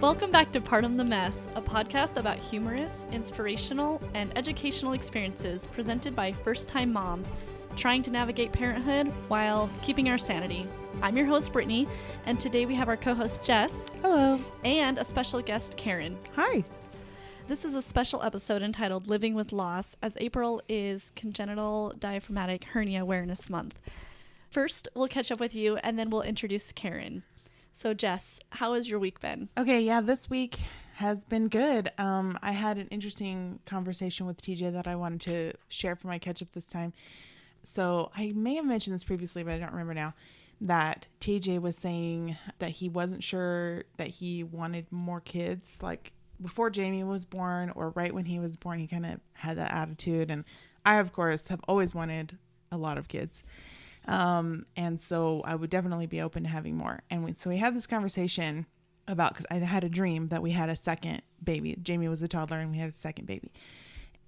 Welcome back to Partum the Mess, a podcast about humorous, inspirational, and educational experiences presented by first-time moms trying to navigate parenthood while keeping our sanity. I'm your host, Brittany, and today we have our co-host, Jess. Hello. And a special guest, Karen. Hi. This is a special episode entitled Living with Loss, as April is Congenital Diaphramatic Hernia Awareness Month. First, we'll catch up with you, and then we'll introduce Karen. So, Jess, how has your week been? Okay, yeah, this week has been good. I had an interesting conversation with TJ that I wanted to share for my catch-up this time. So I may have mentioned this previously, but I don't remember now, that TJ was saying that he wasn't sure that he wanted more kids. Like, before Jamie was born or right when he was born, he kind of had that attitude. And I, of course, have always wanted a lot of kids. And so I would definitely be open to having more. And so we had this conversation about, because I had a dream that we had a second baby. Jamie was a toddler and we had a second baby.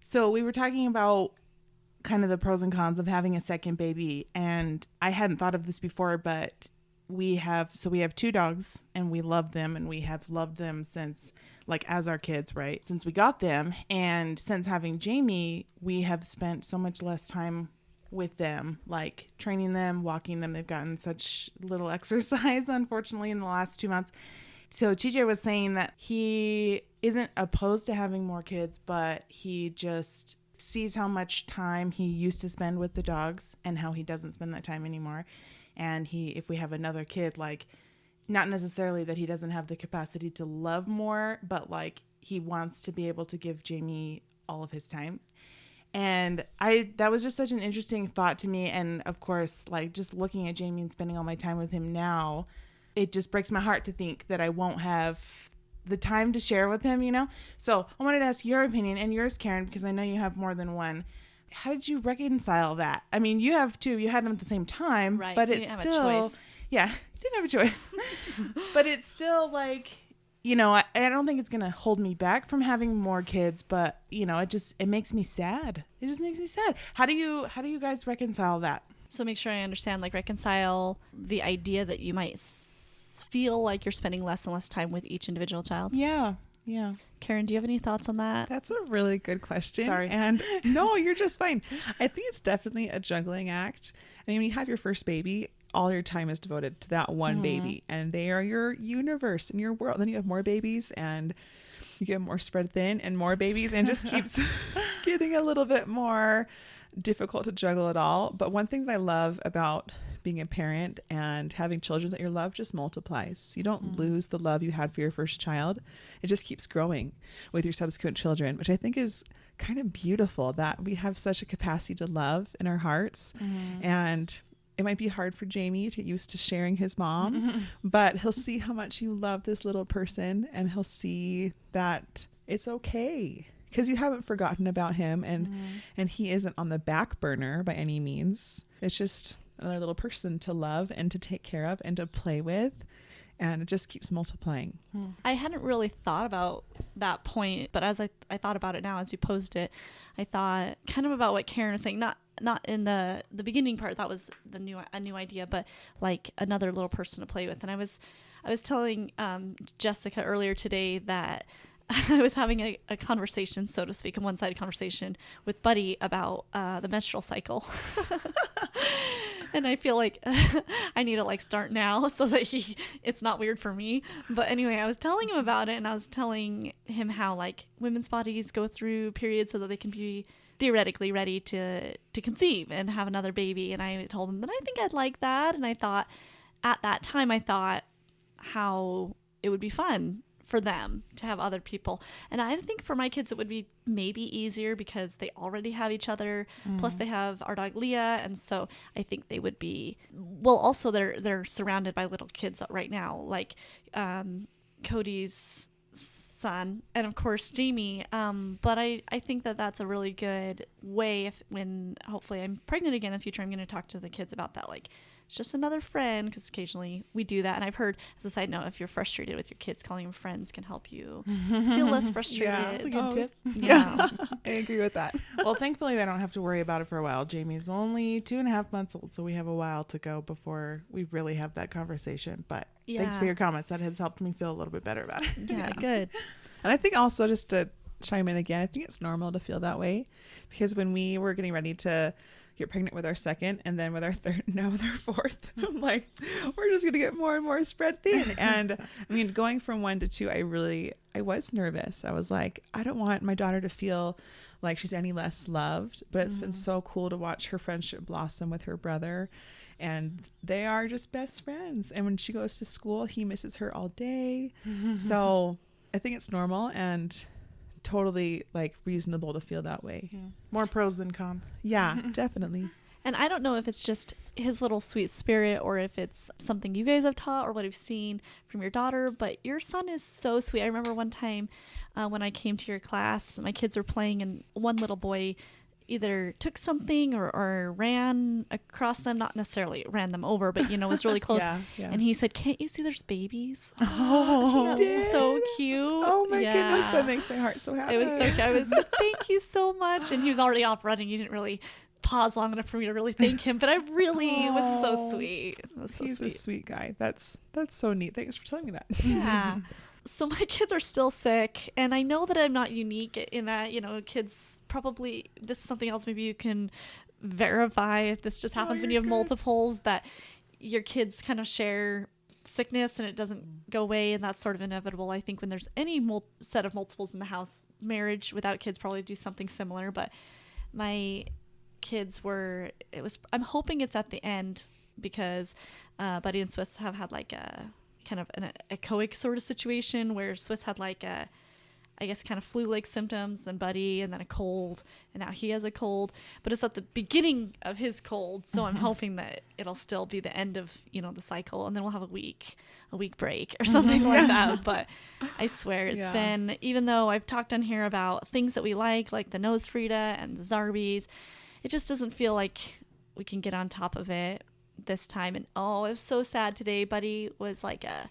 So we were talking about kind of the pros and cons of having a second baby. And I hadn't thought of this before, but we have 2 dogs and we love them, and we have loved them since, like, as our kids, right? Since we got them. And since having Jamie, we have spent so much less time with them, like training them, walking them. They've gotten such little exercise, unfortunately, in the last 2 months. So TJ was saying that he isn't opposed to having more kids, but he just sees how much time he used to spend with the dogs and how he doesn't spend that time anymore. And if we have another kid, like, not necessarily that he doesn't have the capacity to love more, but like he wants to be able to give Jamie all of his time. And that was just such an interesting thought to me. And of course, like, just looking at Jamie and spending all my time with him now, it just breaks my heart to think that I won't have the time to share with him, you know? So I wanted to ask your opinion and yours, Karen, because I know you have more than one. How did you reconcile that? I mean, you have 2, you had them at the same time, Right. But You it's didn't still, have a choice. Yeah, you didn't have a choice, but it's still like, you know, I don't think it's going to hold me back from having more kids, but, you know, it makes me sad. It just makes me sad. How do you guys reconcile that? So make sure I understand, like, reconcile the idea that you might feel like you're spending less and less time with each individual child. Yeah. Karen, do you have any thoughts on that? That's a really good question. Sorry. And no, you're just fine. I think it's definitely a juggling act. I mean, when you have your first baby, all your time is devoted to that one baby, and they are your universe and your world. Then you have more babies and you get more spread thin and more babies, and just keeps getting a little bit more difficult to juggle it all. But one thing that I love about being a parent and having children is that your love just multiplies. You don't lose the love you had for your first child. It just keeps growing with your subsequent children, which I think is kind of beautiful, that we have such a capacity to love in our hearts. And it might be hard for Jamie to get used to sharing his mom, but he'll see how much you love this little person, and he'll see that it's okay because you haven't forgotten about him, and he isn't on the back burner by any means. It's just another little person to love and to take care of and to play with, and it just keeps multiplying. I hadn't really thought about that point, but as I thought about it now, as you posed it, I thought kind of about what Karen was saying, not in the beginning part. That was a new idea, but like another little person to play with. And I was telling Jessica earlier today that I was having a conversation, so to speak, a one-sided conversation with Buddy about the menstrual cycle. And I feel like I need to, like, start now so that it's not weird for me. But anyway, I was telling him about it, and I was telling him how, like, women's bodies go through periods so that they can be theoretically ready to conceive and have another baby. And I told him that I think I'd like that. And I thought, at that time, how it would be fun for them to have other people. And I think for my kids, it would be maybe easier because they already have each other. Plus they have our dog Leah. And so I think they would be, well, also they're surrounded by little kids right now, like Cody's son and of course Jamie. But I think that's a really good way when hopefully I'm pregnant again in the future, I'm going to talk to the kids about that. Like, it's just another friend, because occasionally we do that. And I've heard, as a side note, if you're frustrated with your kids, calling them friends can help you feel less frustrated. Yeah, that's a good tip. Yeah. I agree with that. Well, thankfully I don't have to worry about it for a while. Jamie's only 2.5 months old, so we have a while to go before we really have that conversation. But thanks for your comments. That has helped me feel a little bit better about it. Yeah, good. And I think also, just to chime in again, I think it's normal to feel that way, because when we were getting ready to get pregnant with our second and then with our third, now with our fourth, I'm like, we're just going to get more and more spread thin. And I mean, going from 1 to 2, I was nervous. I was like, I don't want my daughter to feel like she's any less loved, but it's been so cool to watch her friendship blossom with her brother. And they are just best friends. And when she goes to school, he misses her all day. So I think it's normal and totally like reasonable to feel that way. Yeah. More pros than cons. Yeah, definitely. And I don't know if it's just his little sweet spirit or if it's something you guys have taught or what I've seen from your daughter, but your son is so sweet. I remember one time when I came to your class, my kids were playing and one little boy either took something or ran across them, not necessarily ran them over, but, was really close. Yeah. And he said, "Can't you see there's babies?" Oh, That's so cute. Oh my goodness, that makes my heart so happy. It was so cute. I was like, "Thank you so much." And he was already off running. You didn't really pause long enough for me to really thank him, but I really it was so sweet. It was so He's sweet. a sweet guy. That's so neat. Thanks for telling me that. Yeah. So my kids are still sick, and I know that I'm not unique in that, kids probably, this is something else maybe you can verify if this just happens when you have multiples, that your kids kind of share sickness and it doesn't go away, and that's sort of inevitable. I think when there's any set of multiples in the house, marriage without kids probably do something similar, but my kids I'm hoping it's at the end, because Buddy and Swiss have had like a kind of an echoic sort of situation where Swiss had like I guess kind of flu-like symptoms, then Buddy, and then a cold, and now he has a cold, but it's at the beginning of his cold, so I'm hoping that it'll still be the end of the cycle, and then we'll have a week break or something like that. But I swear it's been, even though I've talked on here about things that we like the nose Frida and the Zarbies, it just doesn't feel like we can get on top of it this time. And it was so sad today. Buddy was like a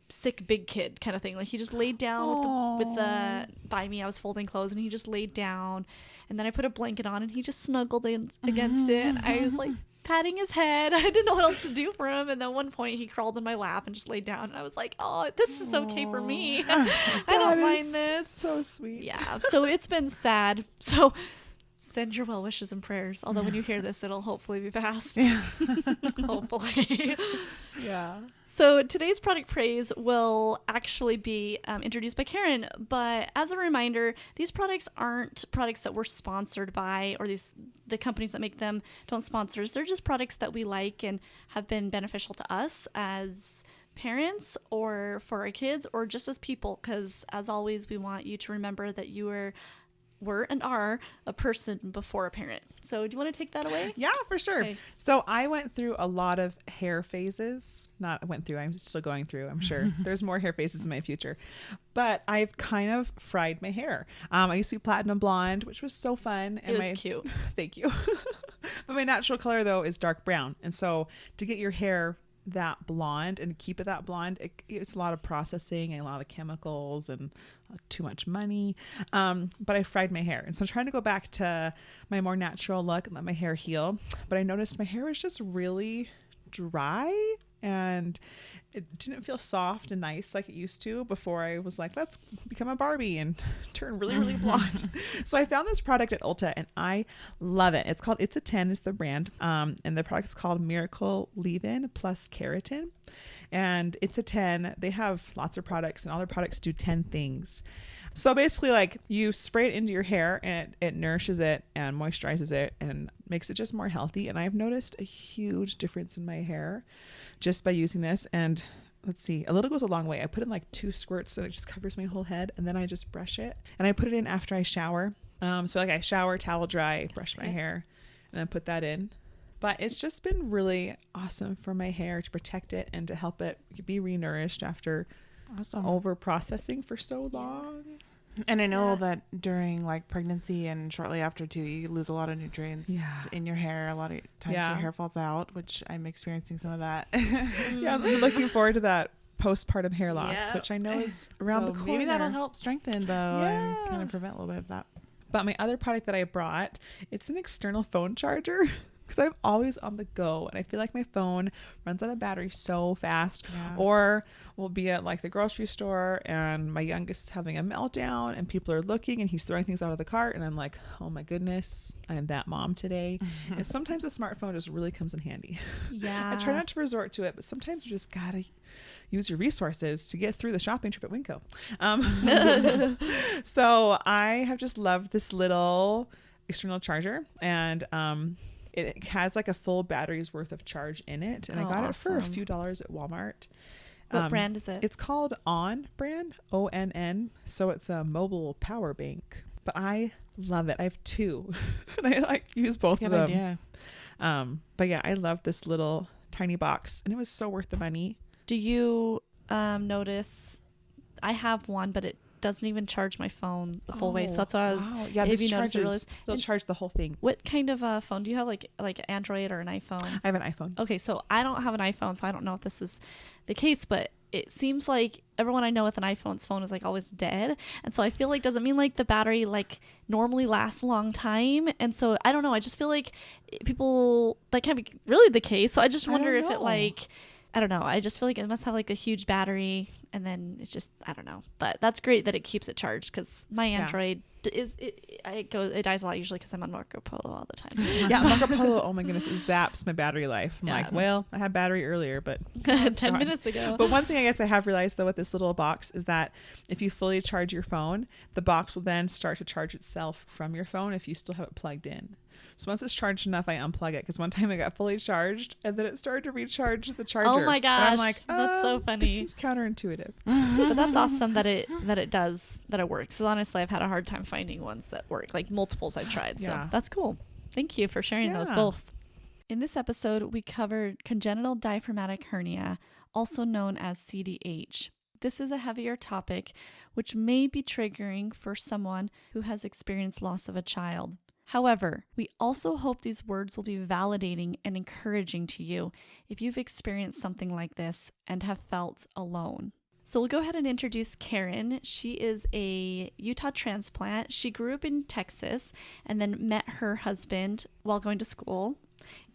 sick big kid kind of thing. Like he just laid down with the by me. I was folding clothes and he just laid down, and then I put a blanket on and he just snuggled in against it. And I was like patting his head. I didn't know what else to do for him. And then at one point he crawled in my lap and just laid down, and I was like, oh, this is okay for me. I don't mind this. So sweet. Yeah. So it's been sad. So send your well wishes and prayers. Although when you hear this, it'll hopefully be past. Yeah. Hopefully. Yeah. So today's product praise will actually be introduced by Karen. But as a reminder, these products aren't products that we're sponsored by, or the companies that make them don't sponsor us. They're just products that we like and have been beneficial to us as parents or for our kids or just as people. Because as always, we want you to remember that you were and are a person before a parent. So do you want to take that away? Yeah, for sure. Okay. So I went through a lot of hair phases. I'm still going through, I'm sure. There's more hair phases in my future. But I've kind of fried my hair. I used to be platinum blonde, which was so fun. And it was cute. Thank you. But my natural color, though, is dark brown. And so to get your hair that blonde and keep it that blonde, it's a lot of processing and a lot of chemicals and too much money. But I fried my hair, and so I'm trying to go back to my more natural look and let my hair heal. But I noticed my hair was just really dry, and it didn't feel soft and nice like it used to before. I was like, let's become a Barbie and turn really, really blonde. So I found this product at Ulta and I love it. It's called It's a 10 is the brand. And the product is called Miracle Leave-In Plus Keratin. And It's a 10. They have lots of products, and all their products do 10 things. So basically, like, you spray it into your hair and it nourishes it and moisturizes it and makes it just more healthy. And I've noticed a huge difference in my hair just by using this. And let's see, a little goes a long way. I put in like 2 squirts and it just covers my whole head, and then I just brush it, and I put it in after I shower. So like I shower, towel dry, brush my hair, and then put that in. But it's just been really awesome for my hair to protect it and to help it be renourished after over processing for so long. And I know that during like pregnancy and shortly after too, you lose a lot of nutrients in your hair. A lot of times your hair falls out, which I'm experiencing some of that. Yeah, I'm looking forward to that postpartum hair loss, which I know is around the corner. Maybe that'll help strengthen though, and kind of prevent a little bit of that. But my other product that I brought, it's an external phone charger because I'm always on the go, and I feel like my phone runs out of battery so fast. Yeah. Or we'll be at like the grocery store and my youngest is having a meltdown and people are looking and he's throwing things out of the cart, and I'm like, oh my goodness, I am that mom today. And sometimes a smartphone just really comes in handy. Yeah. I try not to resort to it, but sometimes you just gotta use your resources to get through the shopping trip at Winco. So I have just loved this little external charger, and it has like a full battery's worth of charge in it, and I got it for a few dollars at Walmart. What brand is it? It's called On brand, ONN. So it's a mobile power bank, but I love it. I have two and I like use both of them. Idea. But yeah, I love this little tiny box, and it was so worth the money. Do you notice? I have one, but it doesn't even charge my phone the full way. So that's what I was. Wow. Yeah, if this you notice, charges, they'll charge the whole thing. What kind of phone do you have? Like Android or an iPhone? I have an iPhone. Okay, so I don't have an iPhone, so I don't know if this is the case, but it seems like everyone I know with an iPhone's phone is like always dead. And so I feel like, does it mean like the battery like normally lasts a long time? And so I don't know. I just feel like people, that can't be really the case. So I just wonder if it like, I don't know. I just feel like it must have like a huge battery, and then it's just, I don't know. But that's great that it keeps it charged, because my Android it dies a lot usually because I'm on Marco Polo all the time. Yeah, Marco Polo, oh my goodness, it zaps my battery life. I'm like, well, I had battery earlier, but 10 minutes ago. But one thing I guess I have realized though with this little box is that if you fully charge your phone, the box will then start to charge itself from your phone if you still have it plugged in. So once it's charged enough, I unplug it, because one time I got fully charged and then it started to recharge the charger. Oh my gosh, and I'm like, that's so funny. This seems counterintuitive. But that's awesome that it works. Because honestly, I've had a hard time finding ones that work, like multiples I've tried. So Yeah. that's cool. Thank you for sharing those Yeah. both. In this episode, we covered congenital diaphragmatic hernia, also known as CDH. This is a heavier topic, which may be triggering for someone who has experienced loss of a child. However, we also hope these words will be validating and encouraging to you if you've experienced something like this and have felt alone. So we'll go ahead and introduce Karen. She is a Utah transplant. She grew up in Texas and then met her husband while going to school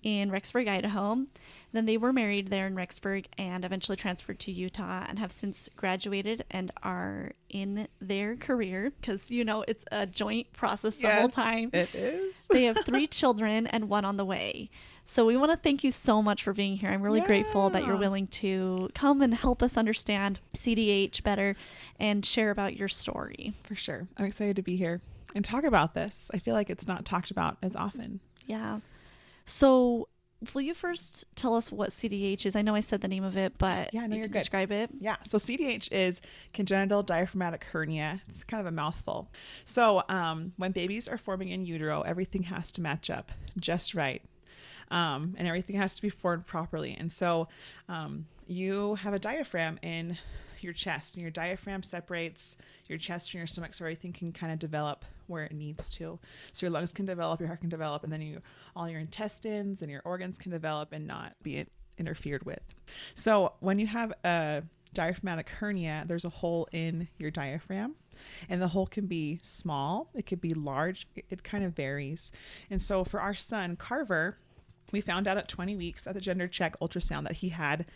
in Rexburg, Idaho. Then they were married there in Rexburg and eventually transferred to Utah, and have since graduated and are in their career, because it's a joint process the whole time. It is. They have 3 children and 1 on the way. So we want to thank you so much for being here. I'm really grateful that you're willing to come and help us understand CDH better and share about your story. For sure. I'm excited to be here and talk about this. I feel like it's not talked about as often. Yeah. So will you first tell us what CDH is? I know I said the name of it, but Yeah, no, you you're can good. describe it. Yeah. So CDH is congenital diaphragmatic hernia. It's kind of a mouthful. So when babies are forming in utero, everything has to match up just right. And everything has to be formed properly. And so you have a diaphragm in your chest, and your diaphragm separates your chest from your stomach, so everything can kind of develop where it needs to. So your lungs can develop, your heart can develop, and then all your intestines and your organs can develop and not be interfered with. So when you have a diaphragmatic hernia, there's a hole in your diaphragm, and the hole can be small, it could be large, it kind of varies. And so for our son Carver, we found out at 20 weeks at the gender check ultrasound that he had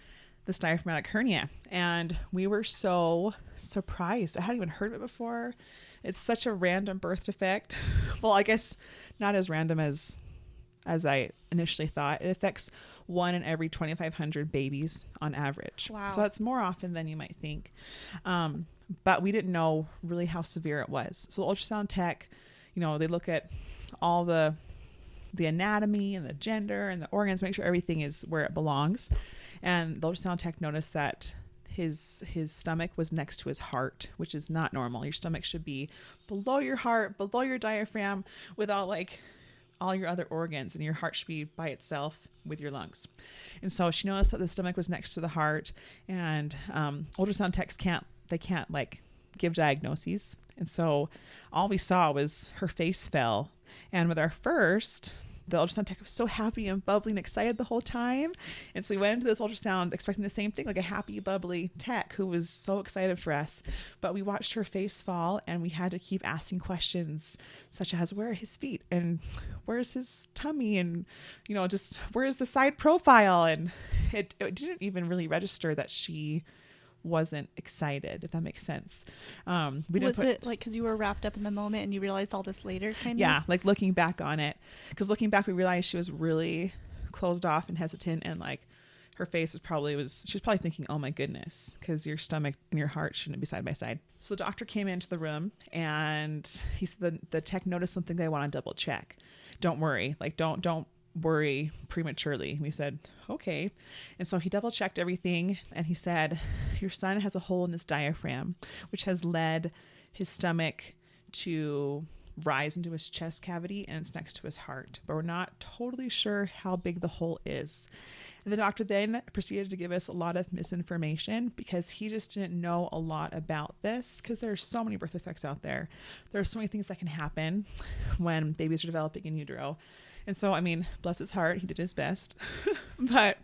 this diaphragmatic hernia, and we were so surprised. I hadn't even heard of it before. It's such a random birth defect. Well, I guess not as random as I initially thought. It affects 1 in every 2,500 babies on average. Wow. So it's more often than you might think. But we didn't know really how severe it was. So the ultrasound tech, they look at all the anatomy and the gender and the organs, make sure everything is where it belongs. And the ultrasound tech noticed that his stomach was next to his heart, which is not normal. Your stomach should be below your heart, below your diaphragm, without like all your other organs, and your heart should be by itself with your lungs. And so she noticed that the stomach was next to the heart, and ultrasound techs can't like give diagnoses. And so all we saw was her face fell. And with our first, the ultrasound tech was so happy and bubbly and excited the whole time. And so we went into this ultrasound expecting the same thing, like a happy, bubbly tech who was so excited for us. But we watched her face fall, and we had to keep asking questions such as, where are his feet? And where's his tummy? And, you know, just where's the side profile? And it didn't even really register that she wasn't excited, if that makes sense. It like because you were wrapped up in the moment and you realized all this later, kind of? Yeah, like looking back on it, because looking back we realized she was really closed off and hesitant, and like her face she was probably thinking, oh my goodness, because your stomach and your heart shouldn't be side by side. So the doctor came into the room, and he said the tech noticed something they want to double check. Don't worry, like don't worry prematurely. We said, okay. And so he double checked everything, and he said, your son has a hole in his diaphragm, which has led his stomach to rise into his chest cavity, and it's next to his heart, but we're not totally sure how big the hole is. And the doctor then proceeded to give us a lot of misinformation, because he just didn't know a lot about this, because there are so many birth defects out there. There are so many things that can happen when babies are developing in utero. And so, I mean, bless his heart, he did his best. But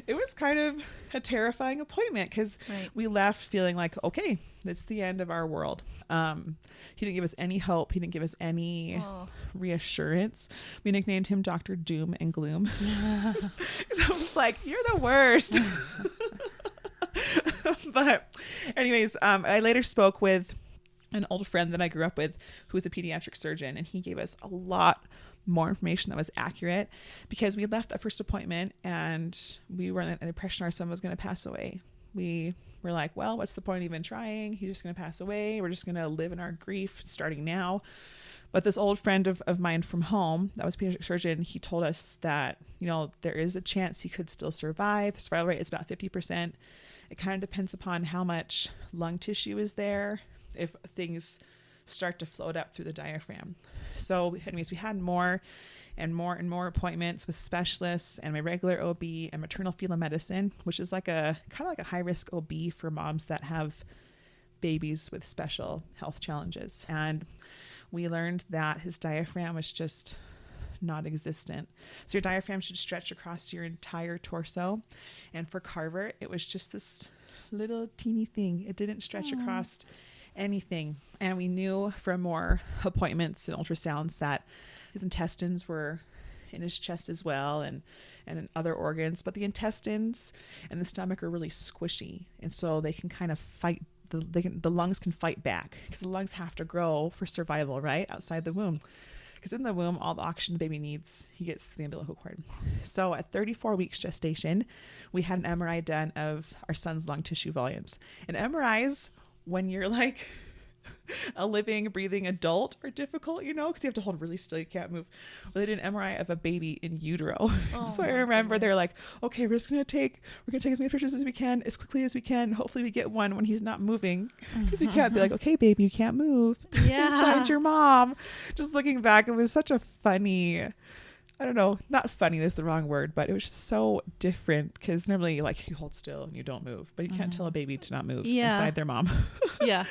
it was kind of a terrifying appointment, because we left feeling like, okay, it's the end of our world. He didn't give us any hope. He didn't give us any reassurance. We nicknamed him Dr. Doom and Gloom. So I was like, you're the worst. But anyways, I later spoke with an old friend that I grew up with who was a pediatric surgeon, and he gave us a lot more information that was accurate, because we left that first appointment and we were in the impression our son was going to pass away. We were like, well, what's the point of even trying? He's just going to pass away. We're just going to live in our grief starting now. But this old friend of mine from home that was a pediatric surgeon, he told us that, you know, there is a chance he could still survive. The survival rate is about 50%. It kind of depends upon how much lung tissue is there, if things start to float up through the diaphragm. So anyways, we had more and more appointments with specialists and my regular OB and maternal fetal medicine, which is like a kind of like a high risk OB for moms that have babies with special health challenges. And we learned that his diaphragm was just not existent. So your diaphragm should stretch across your entire torso. And for Carver, it was just this little teeny thing. It didn't stretch across anything. And we knew from more appointments and ultrasounds that his intestines were in his chest as well, and in other organs, but the intestines and the stomach are really squishy, and so they can kind of fight the lungs can fight back, because the lungs have to grow for survival, right, outside the womb, because in the womb all the oxygen the baby needs he gets through the umbilical cord. So at 34 weeks gestation, we had an MRI done of our son's lung tissue volumes. And MRIs, when you're like a living, breathing adult, are difficult, you know, because you have to hold really still, you can't move. Well, they did an MRI of a baby in utero. So I remember they're like, okay, we're going to take as many pictures as we can, as quickly as we can. Hopefully we get one when he's not moving, because you can't be like, okay, baby, you can't move inside your mom. Just looking back, it was such a funny, I don't know, not funny is the wrong word, but it was just so different, because normally like you hold still and you don't move, but you can't tell a baby to not move inside their mom. Yeah.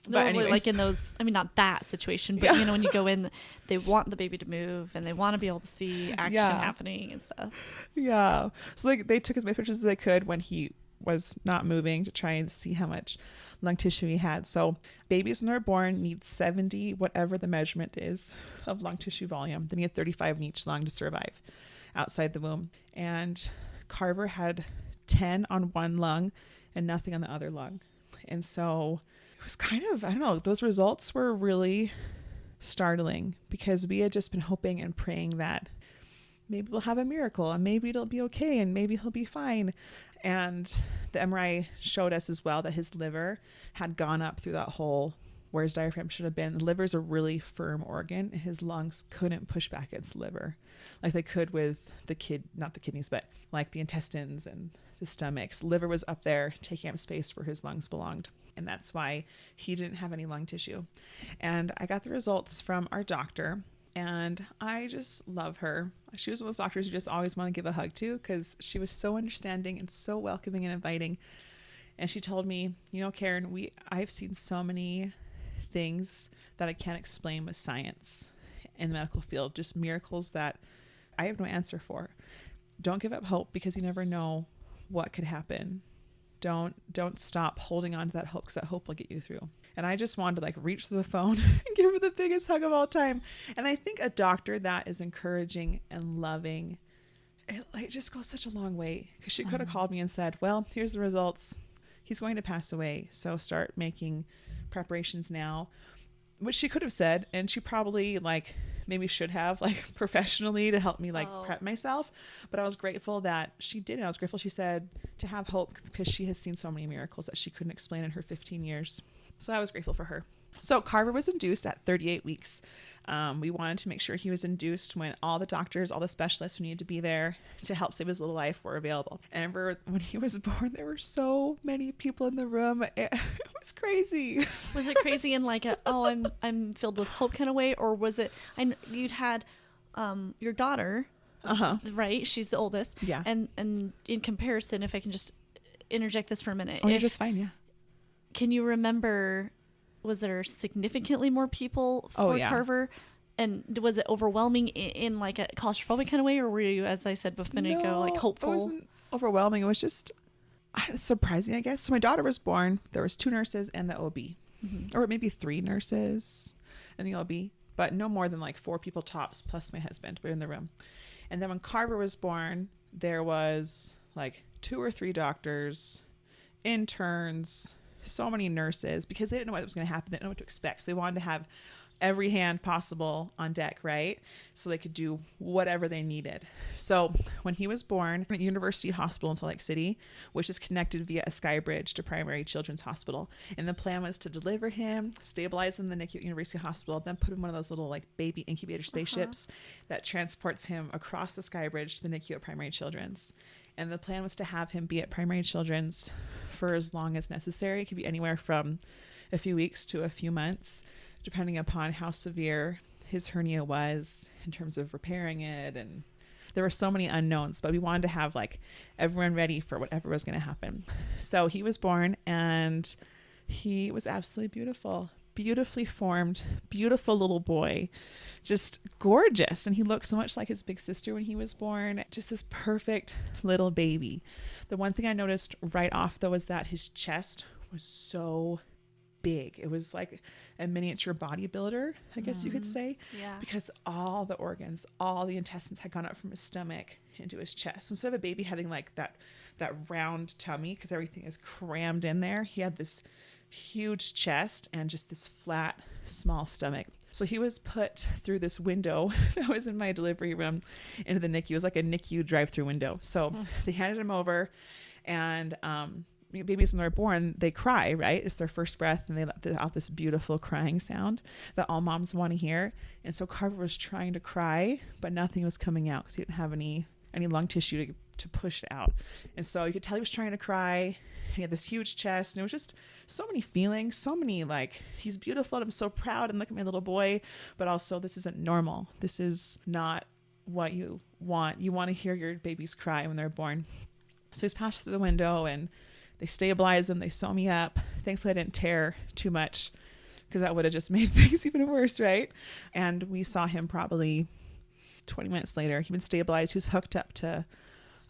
But anyways, like in those, I mean, not that situation, but you know, when you go in, they want the baby to move and they want to be able to see action happening and stuff. Yeah. So they took as many pictures as they could when he was not moving, to try and see how much lung tissue he had. So babies when they're born need 70, whatever the measurement is, of lung tissue volume. They need 35 in each lung to survive outside the womb. And Carver had 10 on one lung and nothing on the other lung. And so it was kind of, I don't know, those results were really startling, because we had just been hoping and praying that maybe we'll have a miracle and maybe it'll be okay and maybe he'll be fine. And the MRI showed us as well that his liver had gone up through that hole where his diaphragm should have been. The liver is a really firm organ, and his lungs couldn't push back against the liver like they could with not the kidneys, but like the intestines and the stomach. So the liver was up there taking up space where his lungs belonged. And that's why he didn't have any lung tissue. And I got the results from our doctor, and I just love her. She was one of those doctors you just always want to give a hug to, because she was so understanding and so welcoming and inviting. And she told me, you know, Karen, I've seen so many things that I can't explain with science in the medical field, just miracles that I have no answer for. Don't give up hope, because you never know what could happen. Don't stop holding on to that hope, because that hope will get you through. And I just wanted to like reach through the phone and give her the biggest hug of all time. And I think a doctor that is encouraging and loving, it just goes such a long way, because she could have called me and said, well, here's the results. He's going to pass away, so start making preparations now, which she could have said, and she probably like maybe should have, like, professionally, to help me like prep myself. But I was grateful that she did. And I was grateful she said to have hope, because she has seen so many miracles that she couldn't explain in her 15 years. So I was grateful for her. So Carver was induced at 38 weeks. We wanted to make sure he was induced when all the doctors, all the specialists who needed to be there to help save his little life were available. And when he was born, there were so many people in the room. It was crazy. Was it crazy in like I'm filled with hope kind of way, or was it? You'd had your daughter, right? She's the oldest. Yeah. And in comparison, if I can just interject this for a minute, you're just fine. Yeah. Can you remember? Was there significantly more people for Carver? And was it overwhelming in like a claustrophobic kind of way, or were you, as I said before, like hopeful? It wasn't overwhelming. It was just surprising, I guess. So my daughter was born. There was 2 nurses and the OB, or maybe 3 nurses and the OB, but no more than like 4 people tops, plus my husband, were in the room. And then when Carver was born, there was like 2 or 3 doctors, interns, so many nurses, because they didn't know what was going to happen. They didn't know what to expect. So they wanted to have every hand possible on deck, right? So they could do whatever they needed. So when he was born at University Hospital in Salt Lake City, which is connected via a sky bridge to Primary Children's Hospital, and the plan was to deliver him, stabilize him in the NICU at University Hospital, then put him in one of those little like baby incubator spaceships that transports him across the sky bridge to the NICU at Primary Children's. And the plan was to have him be at Primary Children's for as long as necessary. It could be anywhere from a few weeks to a few months, depending upon how severe his hernia was in terms of repairing it. And there were so many unknowns, but we wanted to have like everyone ready for whatever was going to happen. So he was born, and he was absolutely beautiful, beautifully formed, beautiful little boy, just gorgeous. And he looked so much like his big sister when he was born, just this perfect little baby. The one thing I noticed right off though is that his chest was so big. It was like a miniature bodybuilder, I guess you could say, because all the organs, all the intestines had gone up from his stomach into his chest. Instead of a baby having like that round tummy, because everything is crammed in there, he had this huge chest and just this flat, small stomach. So he was put through this window that was in my delivery room into the NICU. It was like a NICU drive-through window. So they handed him over, and babies, when they're born, they cry, right? It's their first breath, and they let out this beautiful crying sound that all moms want to hear. And so Carver was trying to cry, but nothing was coming out because he didn't have any lung tissue to push it out. And so you could tell he was trying to cry. He had this huge chest, and it was just so many feelings, so many like, he's beautiful and I'm so proud, and look at my little boy, but also this isn't normal. This is not what you want. You want to hear your babies cry when they're born. So he's passed through the window, and they stabilized him. They sew me up. Thankfully, I didn't tear too much, because that would have just made things even worse, right? And we saw him probably 20 minutes later. He'd been stabilized. He was hooked up to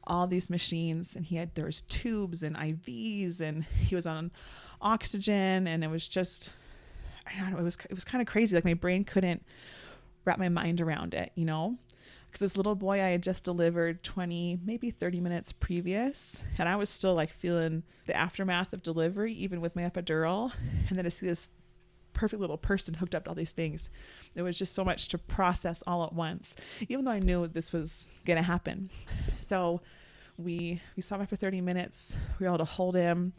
all these machines, and there was tubes and IVs, and he was on oxygen, and it was just, I don't know, it was kind of crazy. Like my brain couldn't wrap my mind around it, you know? Because this little boy I had just delivered 20, maybe 30 minutes previous, and I was still like feeling the aftermath of delivery, even with my epidural. And then to see this perfect little person hooked up to all these things, it was just so much to process all at once, even though I knew this was going to happen. So we saw him for 30 minutes. We were able to hold him.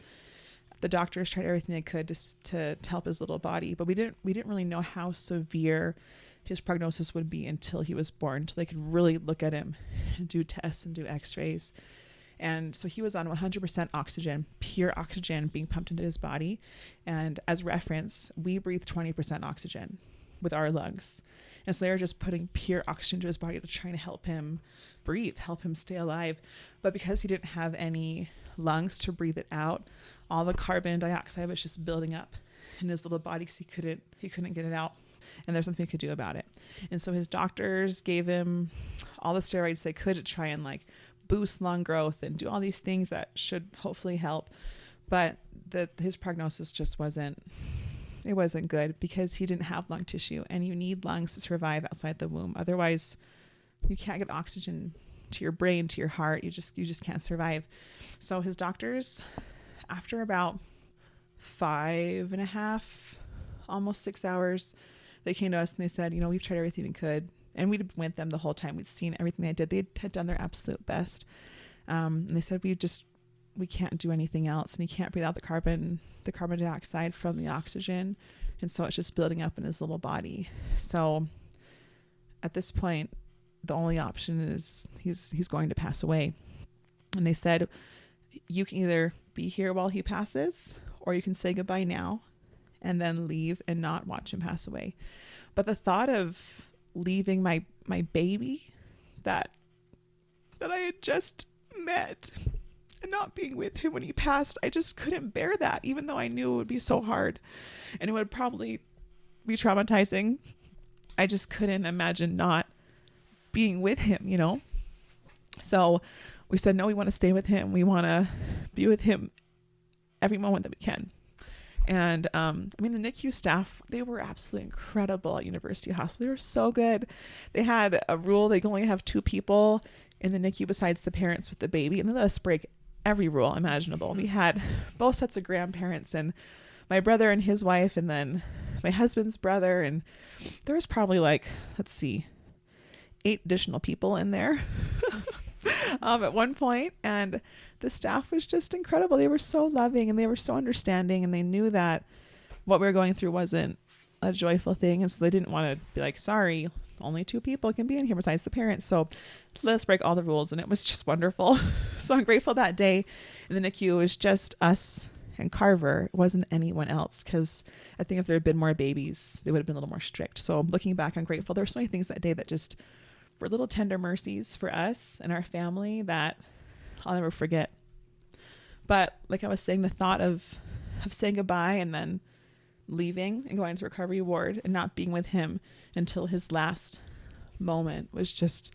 The doctors tried everything they could to help his little body, but we didn't really know how severe his prognosis would be until he was born, until they could really look at him and do tests and do x-rays. And so he was on 100% oxygen, pure oxygen being pumped into his body. And as reference, we breathe 20% oxygen with our lungs. And so they were just putting pure oxygen to his body to try to help him breathe, help him stay alive. But because he didn't have any lungs to breathe it out, all the carbon dioxide was just building up in his little body because he couldn't get it out. And there's nothing he could do about it. And so his doctors gave him all the steroids they could to try and like boost lung growth and do all these things that should hopefully help. But his prognosis just wasn't good because he didn't have lung tissue, and you need lungs to survive outside the womb. Otherwise, you can't get oxygen to your brain, to your heart. You just can't survive. So his doctors, after about 5.5, almost 6 hours, they came to us and they said, we've tried everything we could. And we'd been with them the whole time. We'd seen everything they did. They had done their absolute best. And they said, we can't do anything else. And he can't breathe out the carbon dioxide from the oxygen. And so it's just building up in his little body. So at this point, the only option is he's going to pass away. And they said, you can either be here while he passes, or you can say goodbye now and then leave and not watch him pass away. But the thought of leaving my baby that I had just met and not being with him when he passed, I just couldn't bear that, even though I knew it would be so hard and it would probably be traumatizing. I just couldn't imagine not being with him, So we said, no, we want to stay with him. We want to be with him every moment that we can. And the NICU staff, they were absolutely incredible at University Hospital. They were so good. They had a rule. They could only have 2 people in the NICU besides the parents with the baby. And they let us break every rule imaginable. We had both sets of grandparents, and my brother and his wife, and then my husband's brother. And there was probably 8 additional people in there at one point. And the staff was just incredible. They were so loving and they were so understanding, and they knew that what we were going through wasn't a joyful thing. And so they didn't want to be like, sorry, only 2 people can be in here besides the parents. So let's break all the rules. And it was just wonderful. So I'm grateful that day in the NICU, it was just us and Carver. It wasn't anyone else, because I think if there had been more babies, they would have been a little more strict. So looking back, I'm grateful. There were so many things that day that just were little tender mercies for us and our family that I'll never forget. But like I was saying, the thought of saying goodbye and then leaving and going to the recovery ward and not being with him until his last moment was just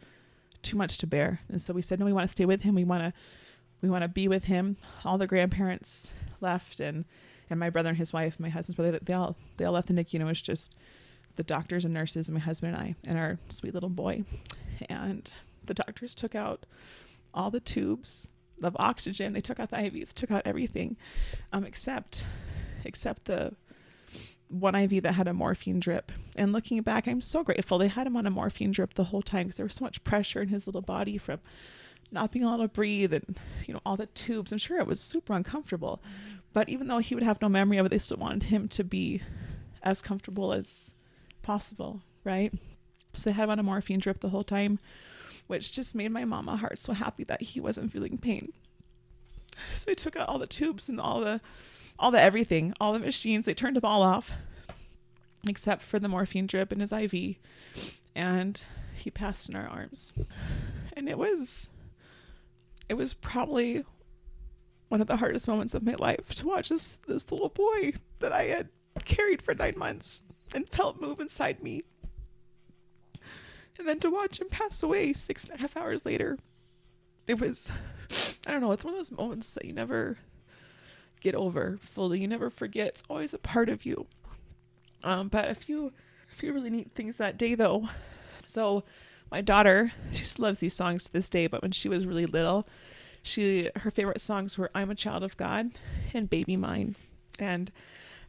too much to bear. And so we said, no, we want to stay with him. We want to be with him. All the grandparents left, and my brother and his wife, my husband's brother, they all left the NICU. It was just the doctors and nurses and my husband and I and our sweet little boy. And the doctors took out all the tubes of oxygen. They took out the IVs, took out everything, except the one IV that had a morphine drip. And looking back, I'm so grateful they had him on a morphine drip the whole time, because there was so much pressure in his little body from not being able to breathe and, all the tubes. I'm sure it was super uncomfortable. But even though he would have no memory of it, they still wanted him to be as comfortable as possible, right? So they had him on a morphine drip the whole time, which just made my mama heart so happy that he wasn't feeling pain. So they took out all the tubes and all the everything, all the machines. They turned them all off except for the morphine drip in his IV, and he passed in our arms. And it was probably one of the hardest moments of my life to watch this little boy that I had carried for 9 months and felt move inside me. And then to watch him pass away 6.5 hours later, it was, I don't know, it's one of those moments that you never get over fully. You never forget. It's always a part of you. But a few really neat things that day though. So my daughter, she still loves these songs to this day, but when she was really little, her favorite songs were I'm a Child of God and Baby Mine. And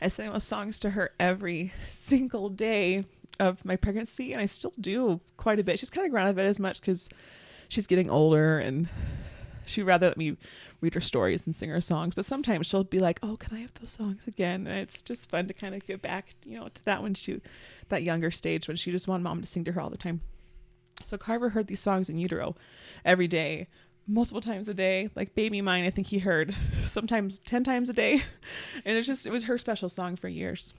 I sang those songs to her every single day of my pregnancy, and I still do quite a bit. She's kind of grown out of it as much because she's getting older and she'd rather let me read her stories and sing her songs. But sometimes she'll be like, oh, can I have those songs again? And it's just fun to kind of get back, to that younger stage when she just wanted mom to sing to her all the time. So Carver heard these songs in utero every day, multiple times a day. Like Baby Mine, I think he heard sometimes 10 times a day. And it was her special song for years.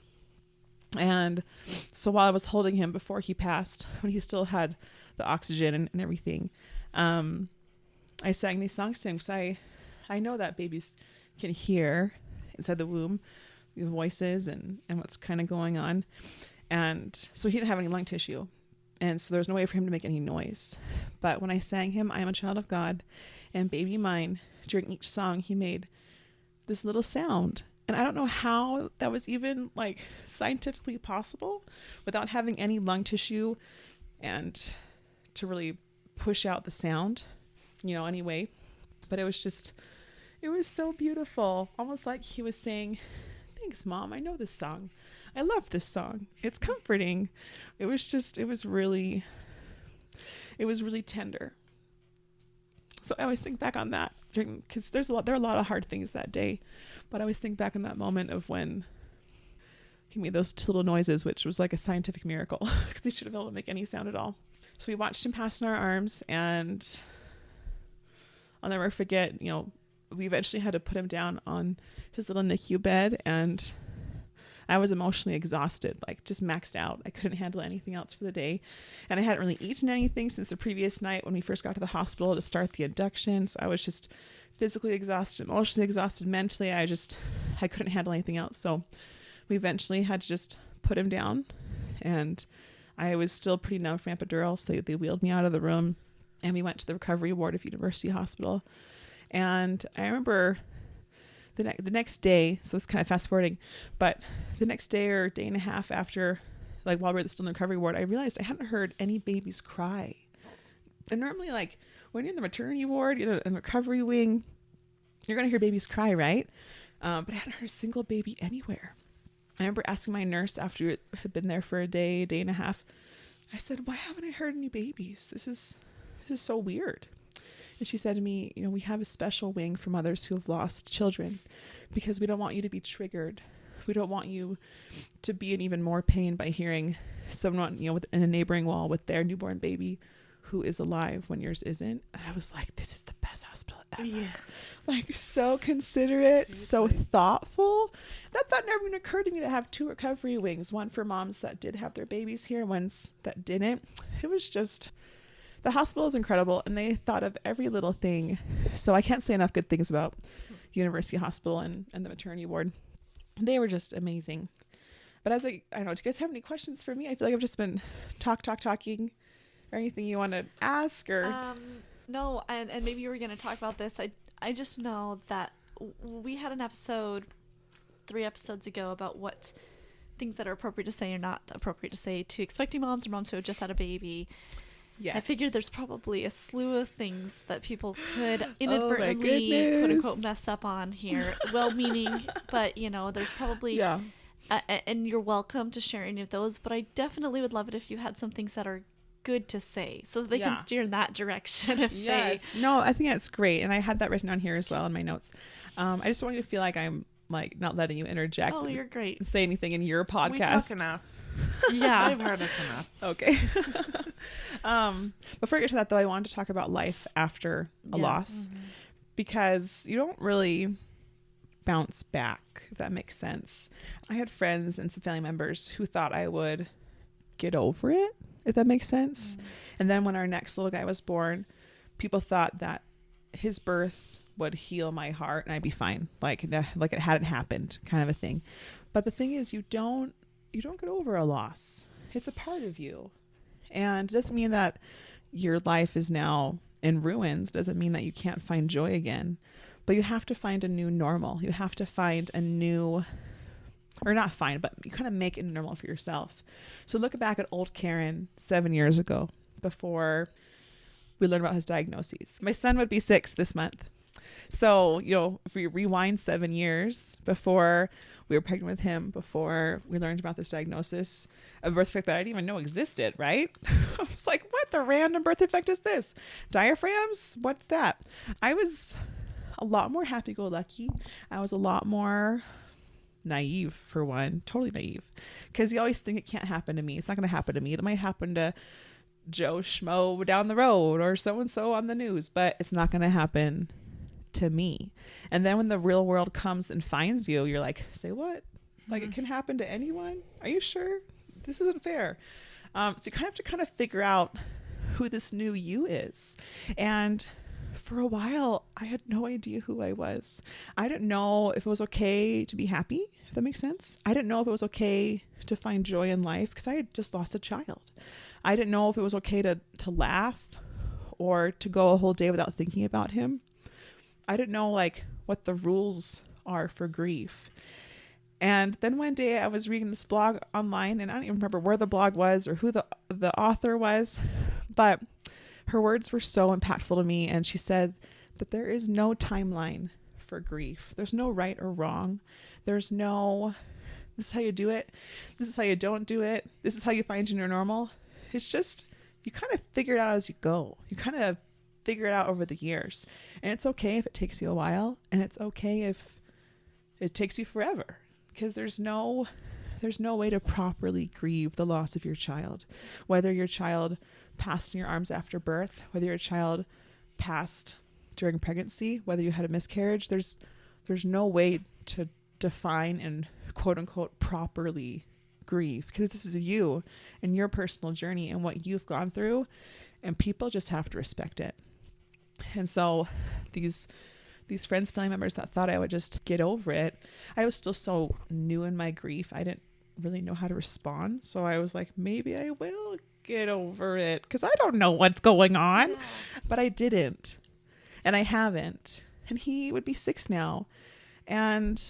And so while I was holding him before he passed, when he still had the oxygen and everything, I sang these songs to him, because I know that babies can hear inside the womb the voices and what's kind of going on. And so he didn't have any lung tissue. And so there's no way for him to make any noise. But when I sang him, I Am a Child of God and Baby Mine, during each song, he made this little sound. And I don't know how that was even like scientifically possible without having any lung tissue and to really push out the sound, anyway. But it was so beautiful. Almost like he was saying, thanks, Mom. I know this song. I love this song. It's comforting. It was really tender. So I always think back on that, because there are a lot of hard things that day, but I always think back in that moment of when he made those two little noises, which was like a scientific miracle, because he shouldn't have been able to make any sound at all. So we watched him pass in our arms, and I'll never forget, we eventually had to put him down on his little NICU bed, and I was emotionally exhausted, like just maxed out. I couldn't handle anything else for the day. And I hadn't really eaten anything since the previous night when we first got to the hospital to start the induction. So I was just physically exhausted, emotionally exhausted, mentally. I couldn't handle anything else. So we eventually had to just put him down, and I was still pretty numb from epidural. So they wheeled me out of the room, and we went to the recovery ward of University Hospital. And I remember the next day, so it's kind of fast forwarding, but the next day or day and a half after, like while we were still in the recovery ward, I realized I hadn't heard any babies cry. And normally, like when you're in the maternity ward, in the recovery wing, you're going to hear babies cry, right? But I hadn't heard a single baby anywhere. I remember asking my nurse after it had been there for a day and a half, I said, why haven't I heard any babies? This is so weird. And she said to me, we have a special wing for mothers who have lost children because we don't want you to be triggered. We don't want you to be in even more pain by hearing someone, in a neighboring wall with their newborn baby who is alive when yours isn't. And I was like, this is the best hospital ever. Yeah. Like, so considerate, so thoughtful. That thought never even occurred to me to have two recovery wings, one for moms that did have their babies here, ones that didn't. It was just... The hospital is incredible, and they thought of every little thing. So I can't say enough good things about University Hospital and the maternity ward. They were just amazing. But I don't know, do you guys have any questions for me? I feel like I've just been talking, or anything you want to ask, or... No, and maybe you were going to talk about this. I just know that we had an episode 3 episodes ago about what things that are appropriate to say or not appropriate to say to expecting moms or moms who have just had a baby. Yes. I figured there's probably a slew of things that people could inadvertently, quote unquote, mess up on here. Well-meaning, but there's probably, and you're welcome to share any of those. But I definitely would love it if you had some things that are good to say, so that they can steer in that direction. No, I think that's great, and I had that written down here as well in my notes. I just want you to feel like I'm like not letting you interject. Oh, you're great. And say anything in your podcast. We talk enough. Yeah, I've heard us enough. Okay. Before I get to that, though, I wanted to talk about life after a loss, because you don't really bounce back, if that makes sense. I had friends and some family members who thought I would get over it, if that makes sense. And then when our next little guy was born, people thought that his birth would heal my heart and I'd be fine, like it hadn't happened, kind of a thing. But the thing is, you don't get over a loss. It's a part of you. And it doesn't mean that your life is now in ruins. It doesn't mean that you can't find joy again. But you have to find a new normal. You have to find a new, or not find, but you kind of make it normal for yourself. So look back at old Karen 7 years ago, before we learned about his diagnoses. My son would be 6 this month. So, if we rewind 7 years before we were pregnant with him, before we learned about this diagnosis, a birth defect that I didn't even know existed, right? I was like, what the random birth defect is this? Diaphragms? What's that? I was a lot more happy-go-lucky. I was a lot more naive, for one, totally naive, because you always think it can't happen to me. It's not going to happen to me. It might happen to Joe Schmo down the road or so-and-so on the news, but it's not going to happen to me. And then when the real world comes and finds you, you're like, say what? Like, it can happen to anyone? Are you sure? This isn't fair. So you have to figure out who this new you is. And for a while, I had no idea who I was. I didn't know if it was okay to be happy, if that makes sense. I didn't know if it was okay to find joy in life because I had just lost a child. I didn't know if it was okay to laugh or to go a whole day without thinking about him. I didn't know like what the rules are for grief. And then one day I was reading this blog online, and I don't even remember where the blog was or who the author was, but her words were so impactful to me. And she said that there is no timeline for grief. There's no right or wrong. There's no, this is how you do it. This is how you don't do it. This is how you find your new normal. It's just, you kind of figure it out as you go. You kind of figure it out over the years. And it's okay if it takes you a while, and it's okay if it takes you forever, because there's no way to properly grieve the loss of your child. Whether your child passed in your arms after birth, whether your child passed during pregnancy, whether you had a miscarriage, there's no way to define and quote unquote properly grieve, because this is you and your personal journey and what you've gone through, and people just have to respect it. And so these friends, family members that thought I would just get over it, I was still so new in my grief. I didn't really know how to respond. So I was like, maybe I will get over it because I don't know what's going on. Yeah. But I didn't. And I haven't. And he would be 6 now. And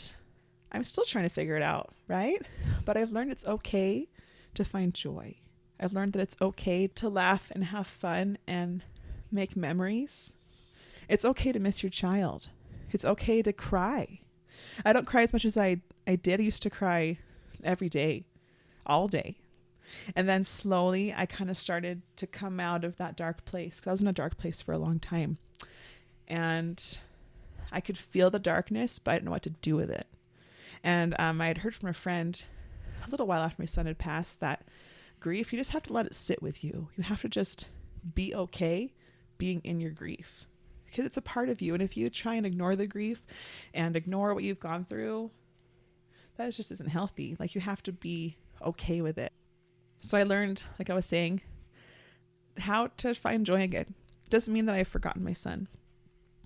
I'm still trying to figure it out, right? But I've learned it's okay to find joy. I've learned that it's okay to laugh and have fun and make memories. It's okay to miss your child. It's okay to cry. I don't cry as much as I did. I used to cry every day, all day. And then slowly I kind of started to come out of that dark place, because I was in a dark place for a long time. And I could feel the darkness, but I didn't know what to do with it. And I had heard from a friend a little while after my son had passed that grief, you just have to let it sit with you. You have to just be okay being in your grief, because it's a part of you. And if you try and ignore the grief and ignore what you've gone through, that just isn't healthy. Like, you have to be okay with it. So I learned, like I was saying, how to find joy again. It doesn't mean that I've forgotten my son.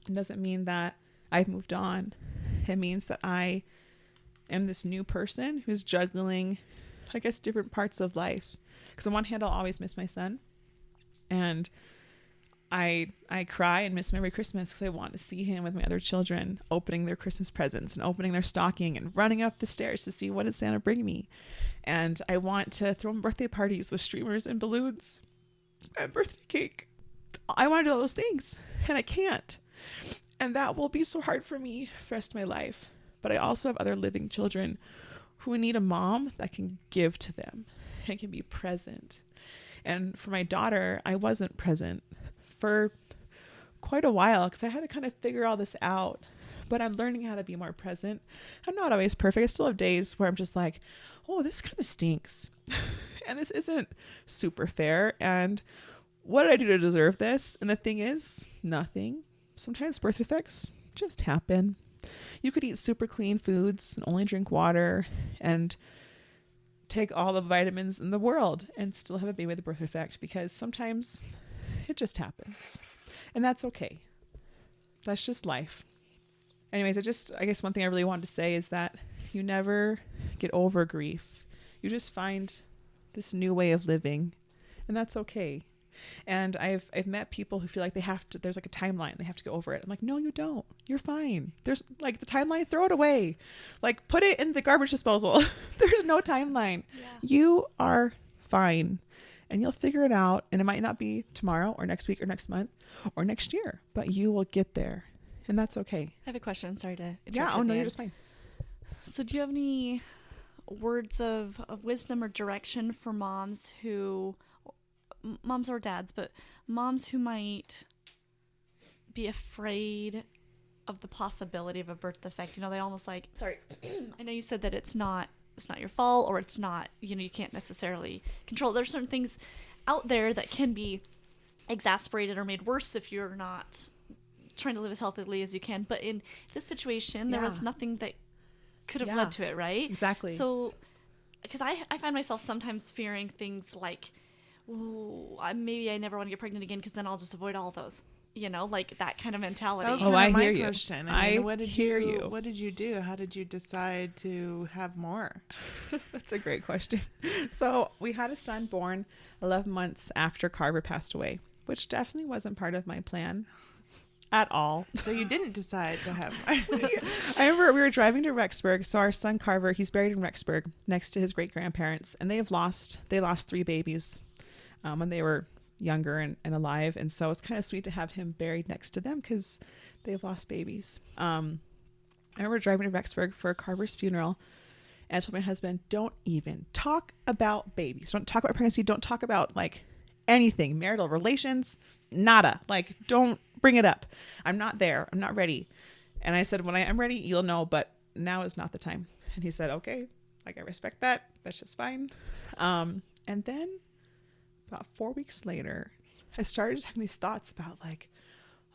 It doesn't mean that I've moved on. It means that I am this new person who's juggling, I guess, different parts of life. Because on one hand, I'll always miss my son. And I cry and miss him every Christmas because I want to see him with my other children, opening their Christmas presents and opening their stocking and running up the stairs to see what did Santa bring me. And I want to throw him birthday parties with streamers and balloons and birthday cake. I want to do all those things, and I can't. And that will be so hard for me for the rest of my life. But I also have other living children who need a mom that can give to them and can be present. And for my daughter, I wasn't present for quite a while because I had to kind of figure all this out. But I'm learning how to be more present. I'm not always perfect. I still have days where I'm just like, oh, this kind of stinks. And this isn't super fair. And what did I do to deserve this? And the thing is, nothing. Sometimes birth defects just happen. You could eat super clean foods and only drink water and take all the vitamins in the world and still have a baby with a birth defect, because sometimes it just happens. And that's okay. That's just life. Anyways, I guess one thing I really wanted to say is that you never get over grief. You just find this new way of living, and that's okay. And I've met people who feel like there's like a timeline, they have to go over it. I'm like, no, you don't. You're fine. There's like the timeline, throw it away. Like, put it in the garbage disposal. There's no timeline. Yeah. You are fine, and you'll figure it out. And it might not be tomorrow or next week or next month or next year, but you will get there, and that's okay. I have a question. Sorry to interrupt. Yeah. Oh no, you're just fine. So do you have any words of wisdom or direction for moms or dads, but moms who might be afraid of the possibility of a birth defect? You know, they almost like, sorry, I know you said that it's not your fault, or it's not, you can't necessarily control. There's certain things out there that can be exacerbated or made worse if you're not trying to live as healthily as you can. But in this situation, there was nothing that could have led to it, right? Exactly. So, because I find myself sometimes fearing things like, maybe I never want to get pregnant again because then I'll just avoid all of those. like that kind of mentality. That was Oh, kind I of my hear you. question. I what did hear you. What did you do? How did you decide to have more? That's a great question. So we had a son born 11 months after Carver passed away, which definitely wasn't part of my plan at all. So you didn't decide to have more. I remember we were driving to Rexburg. So our son Carver, he's buried in Rexburg next to his great grandparents, and they lost 3 babies when they were younger and alive. And so it's kind of sweet to have him buried next to them because they've lost babies. I remember driving to Rexburg for Carver's funeral, and I told my husband, don't even talk about babies. Don't talk about pregnancy. Don't talk about like anything, marital relations, nada. Like, don't bring it up. I'm not there. I'm not ready. And I said, when I am ready, you'll know, but now is not the time. And he said, okay, like, I respect that. That's just fine. And then about 4 weeks later, I started having these thoughts about like,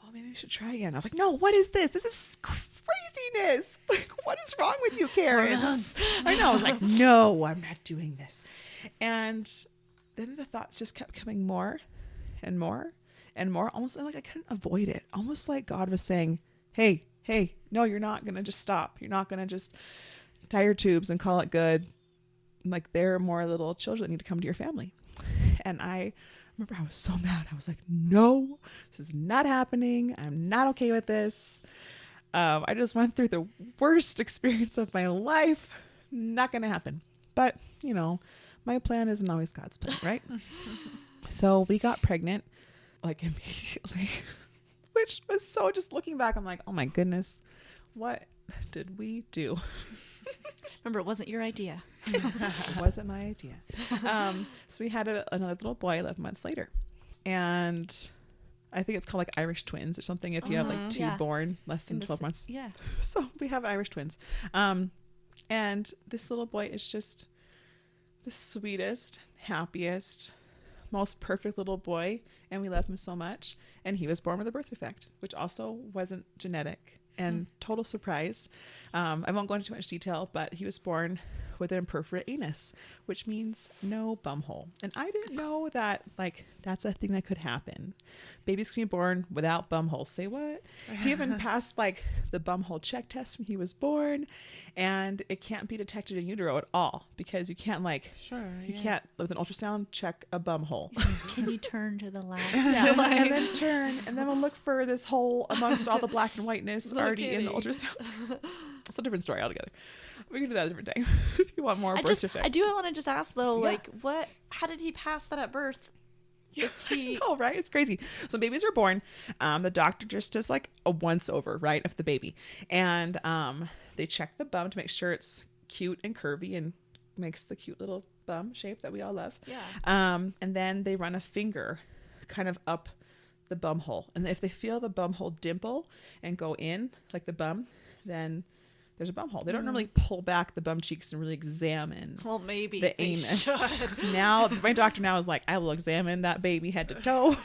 oh, maybe we should try again. I was like, no, what is this? This is craziness. Like, what is wrong with you, Karen? I know. I was like, no, I'm not doing this. And then the thoughts just kept coming more and more and more, almost like I couldn't avoid it. Almost like God was saying, hey, no, you're not going to just stop. You're not going to just tie your tubes and call it good. Like, there are more little children that need to come to your family. And I remember I was so mad. I was like, no, this is not happening. I'm not okay with this. I just went through the worst experience of my life. Not going to happen. But, my plan isn't always God's plan, right? So we got pregnant like immediately, which was so, just looking back, I'm like, oh my goodness, what did we do? Remember, it wasn't your idea. It wasn't my idea. So we had another little boy 11 months later, and I think it's called like Irish twins or something if you have like 2 born less than 12 months. Yeah. So we have Irish twins. And this little boy is just the sweetest, happiest, most perfect little boy, and we love him so much. And he was born with a birth defect, which also wasn't genetic. And total surprise. I won't go into too much detail, but he was born with an imperforate anus, which means no bum hole. And I didn't know that, like, that's a thing that could happen. Babies can be born without bum holes. Say what? He even passed like the bum hole check test when he was born, and it can't be detected in utero at all because you can't you can't with an ultrasound check a bum hole. Can you turn to the left? And then turn, and then we'll look for this hole amongst all the black and whiteness already in the ultrasound. It's a different story altogether. We can do that a different time if you want more birth defect. I do want to just ask though, like, how did he pass that at birth? Yeah, I know, right? It's crazy. So babies are born. The doctor just does like a once over, right, of the baby. And they check the bum to make sure it's cute and curvy and makes the cute little bum shape that we all love. Yeah. And then they run a finger kind of up the bum hole. And if they feel the bum hole dimple and go in like the bum, then there's a bum hole. They don't normally pull back the bum cheeks and really examine maybe the anus. Now, my doctor now is like, I will examine that baby head to toe.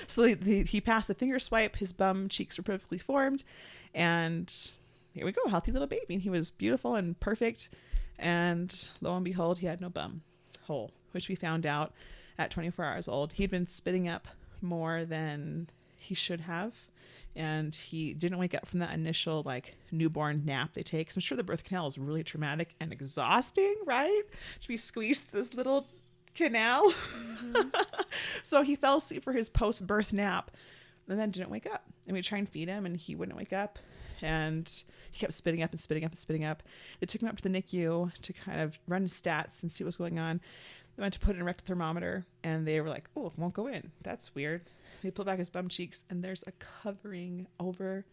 So he passed a finger swipe. His bum cheeks were perfectly formed. And here we go, healthy little baby. And he was beautiful and perfect. And lo and behold, he had no bum hole, which we found out at 24 hours old. He'd been spitting up more than he should have. And he didn't wake up from that initial like newborn nap they take. 'Cause I'm sure the birth canal is really traumatic and exhausting, right? To be squeezed through this little canal. So he fell asleep for his post-birth nap and then didn't wake up. And we tried and feed him and he wouldn't wake up. And he kept spitting up and spitting up and spitting up. They took him up to the NICU to kind of run his stats and see what's going on. They went to put in a rectal thermometer and they were like, oh, it won't go in. That's weird. They pulled back his bum cheeks and there's a covering over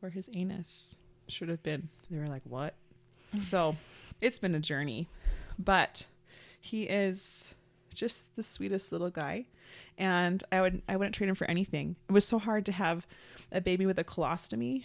where his anus should have been. They were like, what? So it's been a journey, but he is just the sweetest little guy. And I wouldn't trade him for anything. It was so hard to have a baby with a colostomy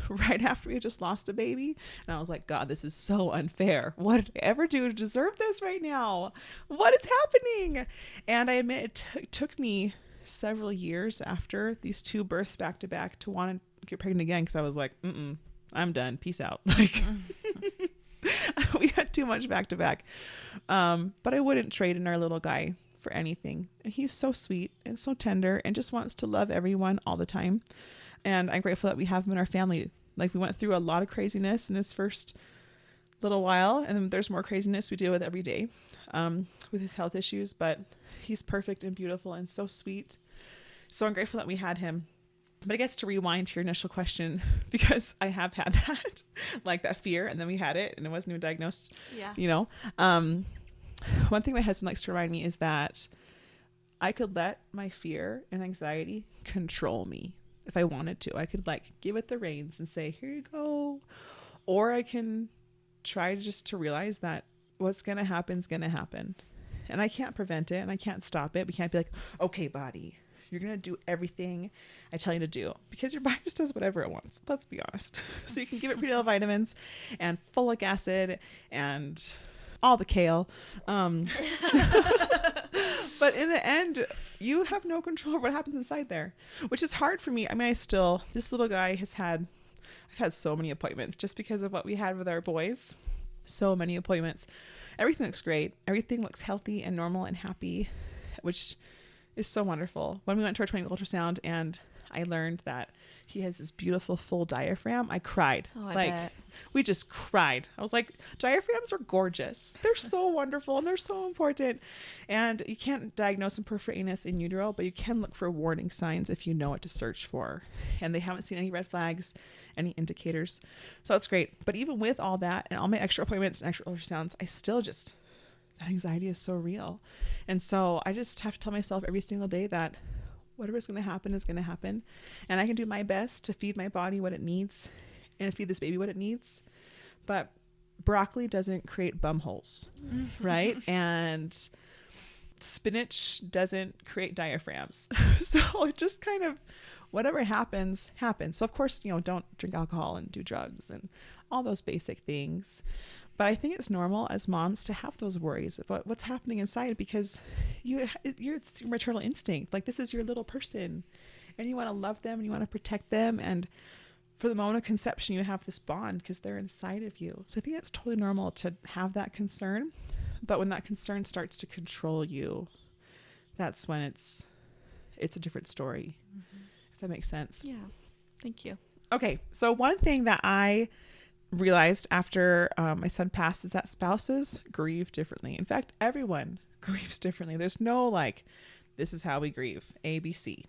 right after we had just lost a baby. And I was like, God, this is so unfair. What did I ever do to deserve this right now? What is happening? And I admit it took me several years after these 2 births back to back to want to get pregnant again, because I was like, I'm done, peace out. Like we had too much back to back, but I wouldn't trade in our little guy for anything. And he's so sweet and so tender and just wants to love everyone all the time. And I'm grateful that we have him in our family. Like, we went through a lot of craziness in his first little while, and then there's more craziness we deal with every day with his health issues, but he's perfect and beautiful and so sweet. So I'm grateful that we had him. But I guess to rewind to your initial question, because I have had that, like that fear, and then we had it and it wasn't even diagnosed. Yeah. You know, one thing my husband likes to remind me is that I could let my fear and anxiety control me if I wanted to. I could like give it the reins and say, here you go. Or I can try just to realize that what's going to happen is going to happen. And I can't prevent it and I can't stop it. We can't be like, okay, body, you're going to do everything I tell you to do, because your body just does whatever it wants. Let's be honest. So you can give it prenatal vitamins and folic acid and all the kale. But in the end, you have no control over what happens inside there, which is hard for me. I mean, this little guy I've had so many appointments just because of what we had with our boys. So many appointments. Everything looks great. Everything looks healthy and normal and happy, which is so wonderful. When we went to our 20th ultrasound and I learned that he has this beautiful full diaphragm, I cried. I like bet. We just cried. I was like, diaphragms are gorgeous. They're so wonderful and they're so important. And you can't diagnose a perforated anus in utero, but you can look for warning signs if you know what to search for. And they haven't seen any red flags, any indicators. So it's great. But even with all that and all my extra appointments and extra ultrasounds, I still just, that anxiety is so real. And so I just have to tell myself every single day that whatever's going to happen is going to happen. And I can do my best to feed my body what it needs and feed this baby what it needs. But broccoli doesn't create bum holes, right? And spinach doesn't create diaphragms. So it just kind of, whatever happens, happens. So of course, you know, don't drink alcohol and do drugs and all those basic things. But I think it's normal as moms to have those worries about what's happening inside, because it's your maternal instinct. Like, this is your little person and you want to love them and you want to protect them. And for the moment of conception, you have this bond because they're inside of you. So I think it's totally normal to have that concern. But when that concern starts to control you, that's when it's a different story, if that makes sense. Yeah. Thank you. Okay. So one thing that I realized after my son passed is that spouses grieve differently. In fact, everyone grieves differently. There's no like, this is how we grieve, A, B, C.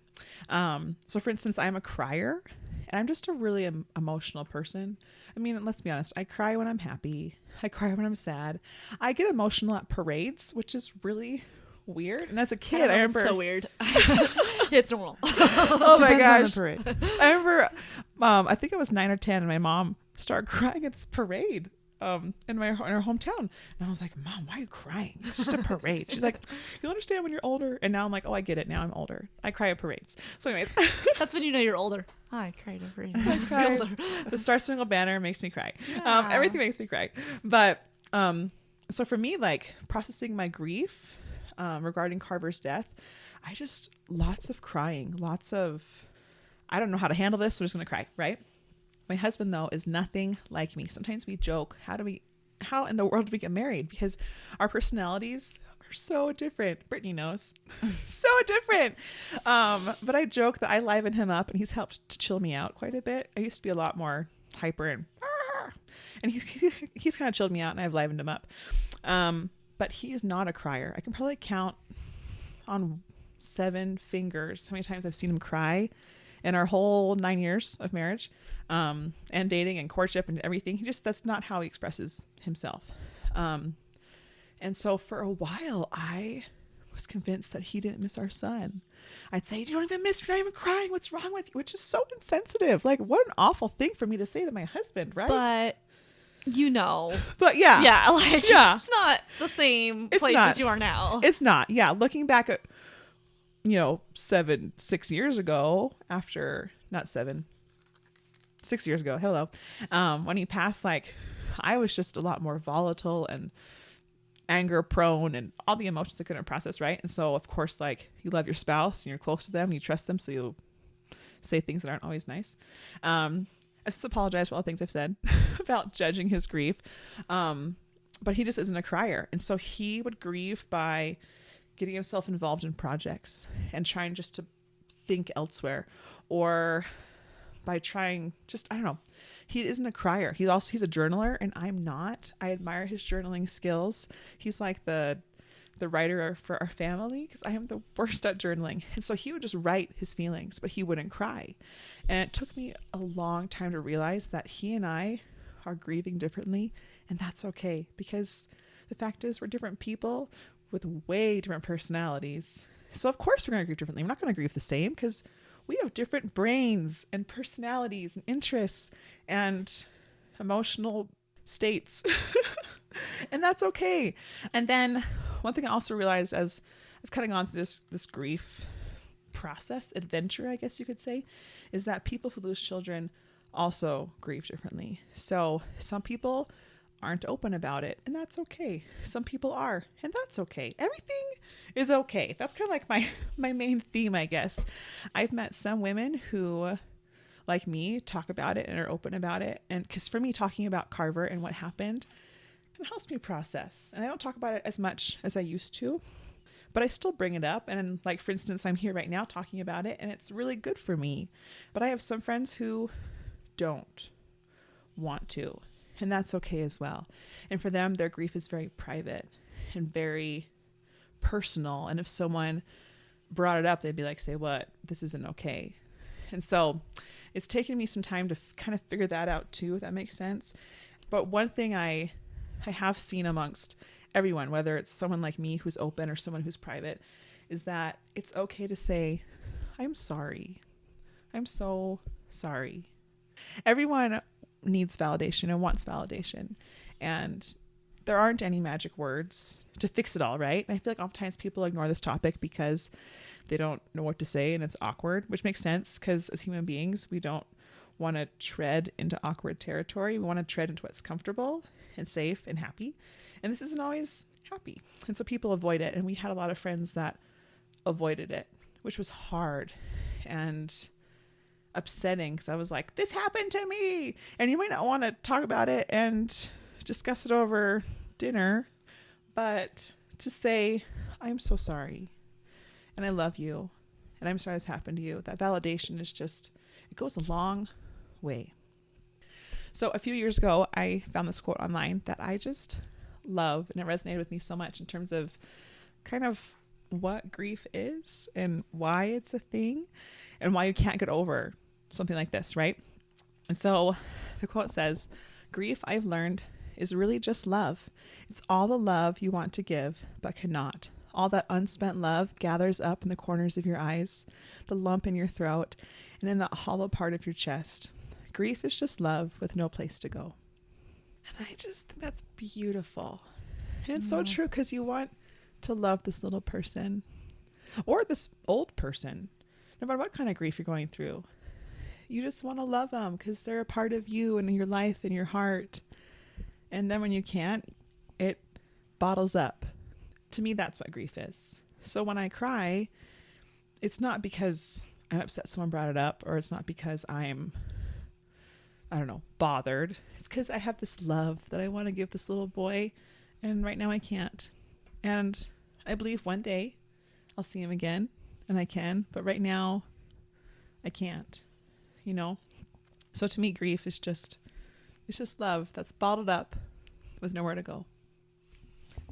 So for instance, I'm a crier and I'm just a really emotional person. I mean, let's be honest. I cry when I'm happy. I cry when I'm sad. I get emotional at parades, which is really weird. And as a kid, I remember, it's so weird. It's normal. Oh my Depends on the gosh. parade. I remember, I think I was 9 or 10 and my mom started crying at this parade in our hometown. And I was like, Mom, why are you crying? It's just a parade. She's like, you'll understand when you're older. And now I'm like, oh, I get it. Now I'm older. I cry at parades. So anyways. That's when you know you're older. I cried over you. I just feel cried. older. The Star Spangled Banner makes me cry. Yeah. Everything makes me cry. But so for me, like processing my grief regarding Carver's death, I just, lots of crying, I don't know how to handle this, so I'm just going to cry, right? My husband, though, is nothing like me. Sometimes we joke, how in the world did we get married? Because our personalities are so different. Brittany knows. So different. But I joke that I liven him up and he's helped to chill me out quite a bit. I used to be a lot more hyper and he's kind of chilled me out and I've livened him up. But he's not a crier. I can probably count on 7 fingers how many times I've seen him cry in our whole 9 years of marriage, and dating and courtship and everything. That's not how he expresses himself. And so for a while I was convinced that he didn't miss our son. I'd say, you don't even miss, you're not even crying. What's wrong with you? Which is so insensitive. Like, what an awful thing for me to say to my husband, right? But But yeah, like, yeah, it's not the same It's place not. as you are now. it's not. Yeah. Looking back at, 6 years ago, not 7, 6 years ago, hello. When he passed, like, I was just a lot more volatile and anger prone and all the emotions I couldn't process. Right. And so of course, like, you love your spouse and you're close to them and you trust them. So you say things that aren't always nice. I just apologize for all the things I've said about judging his grief. But he just isn't a crier. And so he would grieve by getting himself involved in projects and trying just to think elsewhere, or by trying just, I don't know. He isn't a crier. He's a journaler, and I'm not. I admire his journaling skills. He's like the writer for our family, because I am the worst at journaling. And so he would just write his feelings, but he wouldn't cry. And it took me a long time to realize that he and I are grieving differently, and that's okay, because the fact is we're different people with way different personalities. So of course we're going to grieve differently. We're not going to grieve the same, because we have different brains and personalities and interests and emotional states. And that's okay. And then one thing I also realized as I've kind of gone through this grief process, adventure, I guess you could say, is that people who lose children also grieve differently. So some people aren't open about it, and that's okay. Some people are, and that's okay. Everything is okay. That's kind of like my main theme, I guess. I've met some women who, like me, talk about it and are open about it. And because for me, talking about Carver and what happened, it helps me process. And I don't talk about it as much as I used to, but I still bring it up. And like, for instance, I'm here right now talking about it, and it's really good for me. But I have some friends who don't want to, and that's okay as well. And for them, their grief is very private and very personal. And if someone brought it up, they'd be like, say what? This isn't okay. And so it's taken me some time to kind of figure that out too, if that makes sense. But one thing I have seen amongst everyone, whether it's someone like me who's open or someone who's private, is that it's okay to say, I'm sorry. I'm so sorry. Everyone needs validation and wants validation. And there aren't any magic words to fix it all, right? And I feel like oftentimes people ignore this topic because they don't know what to say and it's awkward, which makes sense because as human beings, we don't want to tread into awkward territory. We want to tread into what's comfortable and safe and happy. And this isn't always happy. And so people avoid it. And we had a lot of friends that avoided it, which was hard and upsetting because I was like, this happened to me. And you might not want to talk about it and discuss it over dinner, but to say, I'm so sorry and I love you and I'm sorry this happened to you. That validation is just, it goes a long way. So a few years ago, I found this quote online that I just love, and it resonated with me so much in terms of kind of what grief is and why it's a thing and why you can't get over something like this, right? And so the quote says, grief, I've learned, is really just love. It's all the love you want to give but cannot. All that unspent love gathers up in the corners of your eyes, the lump in your throat, and in the hollow part of your chest. Grief is just love with no place to go. And I just think that's beautiful. And it's so true, because you want to love this little person or this old person, no matter what kind of grief you're going through. You just want to love them because they're a part of you and your life and your heart. And then when you can't, it bottles up. To me, that's what grief is. So when I cry, it's not because I'm upset someone brought it up, or it's not because I'm, I don't know, bothered. It's because I have this love that I want to give this little boy, and right now I can't. And I believe one day I'll see him again, and I can, but right now I can't, you know? So to me, grief is just, it's just love that's bottled up with nowhere to go.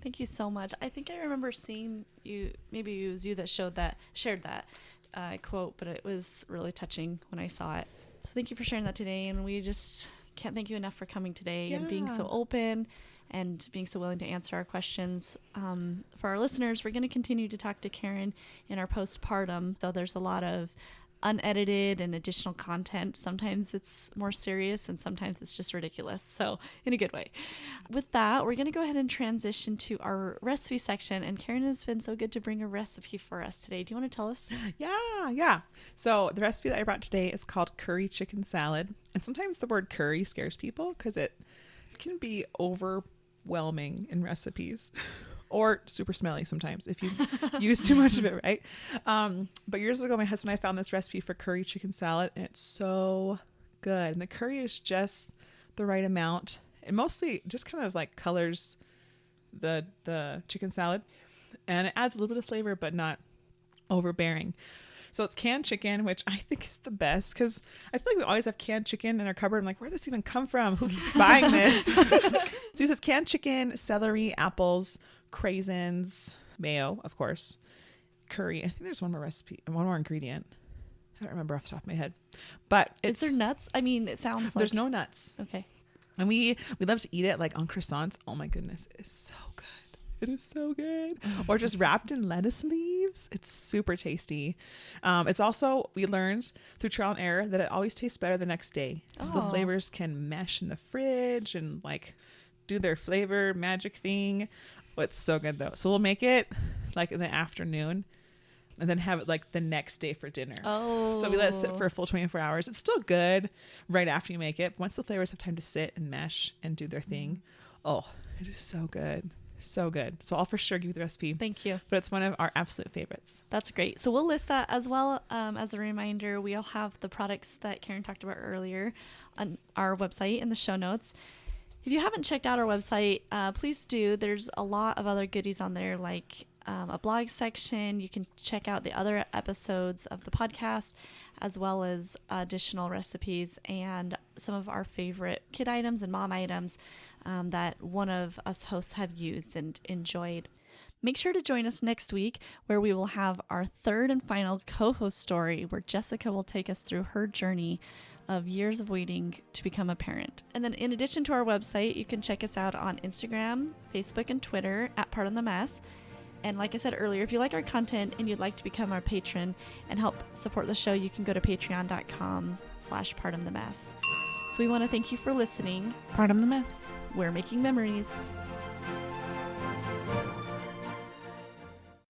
Thank you so much. I think I remember seeing you, maybe it was you that shared that quote, but it was really touching when I saw it. So thank you for sharing that today. And we just can't thank you enough for coming today and being so open and being so willing to answer our questions. For our listeners, we're going to continue to talk to Karen in our postpartum, though there's a lot of unedited and additional content. Sometimes it's more serious and sometimes it's just ridiculous. So in a good way. With that, we're going to go ahead and transition to our recipe section. And Karen has been so good to bring a recipe for us today. Do you want to tell us? Yeah. So the recipe that I brought today is called curry chicken salad. And sometimes the word curry scares people because it can be overwhelming in recipes. Or super smelly sometimes if you use too much of it, right? But years ago, my husband and I found this recipe for curry chicken salad, and it's so good. And the curry is just the right amount. It mostly just kind of like colors the chicken salad. and it adds a little bit of flavor, but not overbearing. So it's canned chicken, which I think is the best because I feel like we always have canned chicken in our cupboard. I'm like, where'd this even come from? Who keeps buying this? So it says canned chicken, celery, apples, craisins, mayo, of course, curry. I think there's one more ingredient. I don't remember off the top of my head, but is there nuts? I mean, it sounds like there's no nuts. Okay. And we love to eat it like on croissants. Oh my goodness, it's so good. It is so good. Or just wrapped in lettuce leaves. It's super tasty. It's also, we learned through trial and error that it always tastes better the next day. So the flavors can mesh in the fridge and like do their flavor magic thing. Oh, it's so good though. So we'll make it like in the afternoon and then have it like the next day for dinner. Oh. So we let it sit for a full 24 hours. It's still good right after you make it. Once the flavors have time to sit and mesh and do their thing. Oh, it is so good. So good. So I'll for sure give you the recipe. Thank you. But it's one of our absolute favorites. That's great. So we'll list that as well. As a reminder, we'll have the products that Karen talked about earlier on our website in the show notes. If you haven't checked out our website, please do. There's a lot of other goodies on there, like a blog section. You can check out the other episodes of the podcast, as well as additional recipes and some of our favorite kid items and mom items that one of us hosts have used and enjoyed. Make sure to join us next week, where we will have our third and final co-host story, where Jessica will take us through her journey of years of waiting to become a parent. And then in addition to our website, you can check us out on Instagram, Facebook, and Twitter at Partum the Mess. And like I said earlier, if you like our content and you'd like to become our patron and help support the show, you can go to patreon.com/partumthemess. So we want to thank you for listening. Partum the Mess. We're making memories.